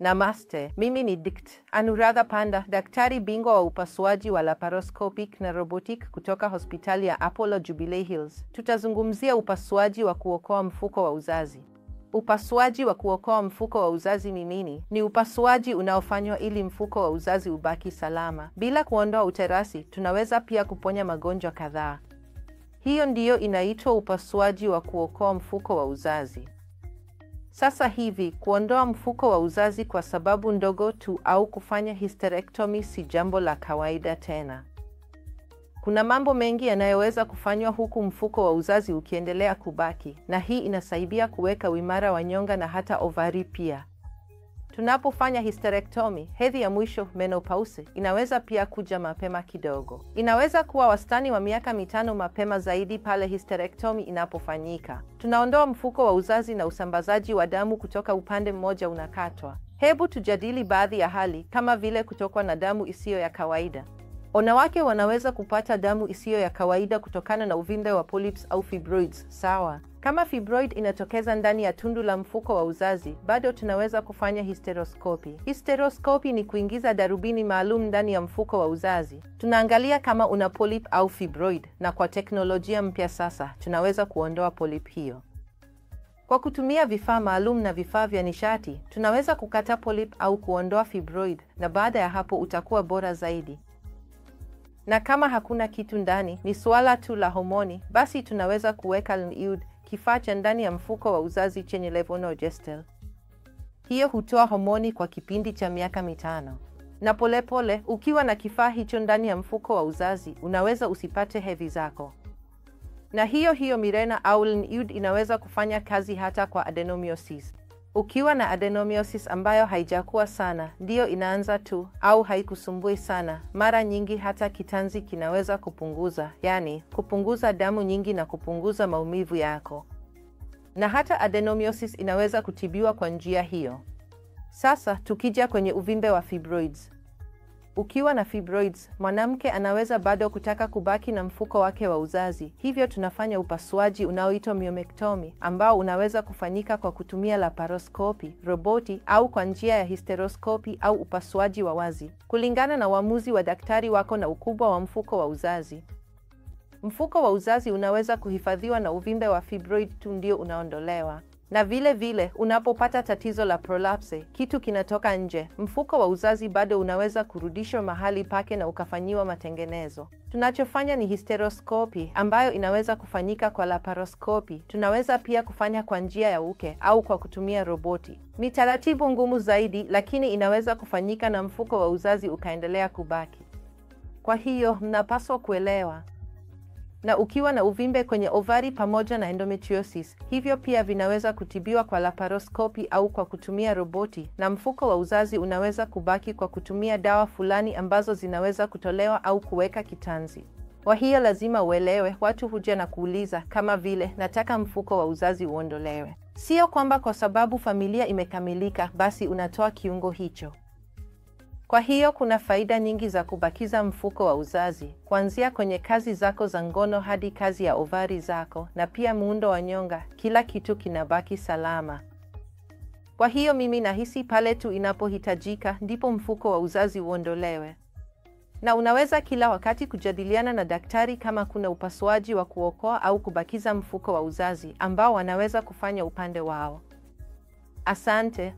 Namaste, mimi ni Dkt. Anuradha Panda, daktari bingwa wa upasuaji wa laparoscopic na robotic kutoka hospitali ya Apollo Jubilee Hills. Tutazungumzia upasuaji wa kuokoa mfuko wa uzazi. Upasuaji wa kuokoa mfuko wa uzazi ni nini? Ni upasuaji unaofanywa ili mfuko wa uzazi ubaki salama. Bila kuondoa uterasi, tunaweza pia kuponya magonjwa kadhaa. Hiyo ndiyo inaitwa upasuaji wa kuokoa mfuko wa uzazi. Sasa hivi, kuondoa mfuko wa uzazi kwa sababu ndogo tu au kufanya hysterectomy si jambo la kawaida tena. Kuna mambo mengi yanayoweza kufanywa huku mfuko wa uzazi ukiendelea kubaki, na hii inasaidia kuweka uimara wa nyonga na hata ovari pia. Tunapofanya hysterectomy, hedhi ya mwisho, menopause, inaweza pia kuja mapema kidogo. Inaweza kuwa wastani wa miaka 5 mapema zaidi pale hysterectomy inapofanyika. Tunaondoa mfuko wa uzazi na usambazaji wa damu kutoka upande mmoja unakatwa. Hebu tujadili baadhi ya hali, kama vile kutokwa na damu isiyo ya kawaida. Wanawake wanaweza kupata damu isiyo ya kawaida kutokana na uvimbe wa polyps au fibroids, sawa? Kama fibroid inatokeza ndani ya tundu la mfuko wa uzazi, bado tunaweza kufanya hysteroscopy. Hysteroscopy ni kuingiza darubini maalum ndani ya mfuko wa uzazi. Tunaangalia kama una polyp au fibroid, na kwa teknolojia mpya sasa, tunaweza kuondoa polyp hiyo. Kwa kutumia vifaa maalum na vifaa vya nishati, tunaweza kukata polyp au kuondoa fibroid, na baada ya hapo utakuwa bora zaidi. Na kama hakuna kitu ndani, ni suala tu la homoni, basi tunaweza kuweka NIUD, kifaa cha ndani ya mfuko wa uzazi chenye levonorgestrel. Hiyo hutoa homoni kwa kipindi cha miaka 5. Na polepole, ukiwa na kifaa hicho ndani ya mfuko wa uzazi, unaweza usipate hedhi zako. Na hiyo Mirena au NIUD inaweza kufanya kazi hata kwa adenomyosis. Ukiwa na adenomyosis ambayo haijakuwa sana, ndiyo inaanza tu, au haikusumbui sana, mara nyingi hata kitanzi kinaweza kupunguza, yani kupunguza damu nyingi na kupunguza maumivu yako. Na hata adenomyosis inaweza kutibiwa kwa njia hiyo. Sasa, tukija kwenye uvimbe wa fibroids. Ukiwa na fibroids, mwanamke anaweza bado kutaka kubaki na mfuko wake wa uzazi. Hivyo tunafanya upasuaji unaoitwa myomectomy, ambao unaweza kufanyika kwa kutumia laparoscopy, roboti, au kwa njia ya hysteroscopy au upasuaji wa wazi, kulingana na uamuzi wa daktari wako na ukubwa wa mfuko wa uzazi. Mfuko wa uzazi unaweza kuhifadhiwa na uvimbe wa fibroid tu ndio unaondolewa. Na vile vile, unapopata tatizo la prolapse, kitu kinatoka nje, mfuko wa uzazi bado unaweza kurudishwa mahali pake na ukafanyiwa matengenezo. Tunachofanya ni hysteroscopy, ambayo inaweza kufanyika kwa laparoscopy. Tunaweza pia kufanya kwa njia ya uke au kwa kutumia roboti. Ni taratibu ngumu zaidi, lakini inaweza kufanyika na mfuko wa uzazi ukaendelea kubaki. Kwa hiyo, mnapaswa kuelewa. Na ukiwa na uvimbe kwenye ovari pamoja na endometriosis, hivyo pia vinaweza kutibiwa kwa laparoscopy au kwa kutumia roboti, na mfuko wa uzazi unaweza kubaki kwa kutumia dawa fulani ambazo zinaweza kutolewa au kuweka kitanzi. Kwa hiyo lazima uelewe, watu huja na kuuliza kama vile, nataka mfuko wa uzazi uondolewe. Sio kwamba kwa sababu familia imekamilika, basi unatoa kiungo hicho. Kwa hiyo kuna faida nyingi za kubakiza mfuko wa uzazi, kuanzia kwenye kazi zako za ngono hadi kazi ya ovari zako, na pia muundo wa nyonga, kila kitu kinabaki salama. Kwa hiyo mimi nahisi pale tu inapohitajika, ndipo mfuko wa uzazi uondolewe. Na unaweza kila wakati kujadiliana na daktari kama kuna upasuaji wa kuokoa au kubakiza mfuko wa uzazi, ambao wanaweza kufanya upande wao. Asante.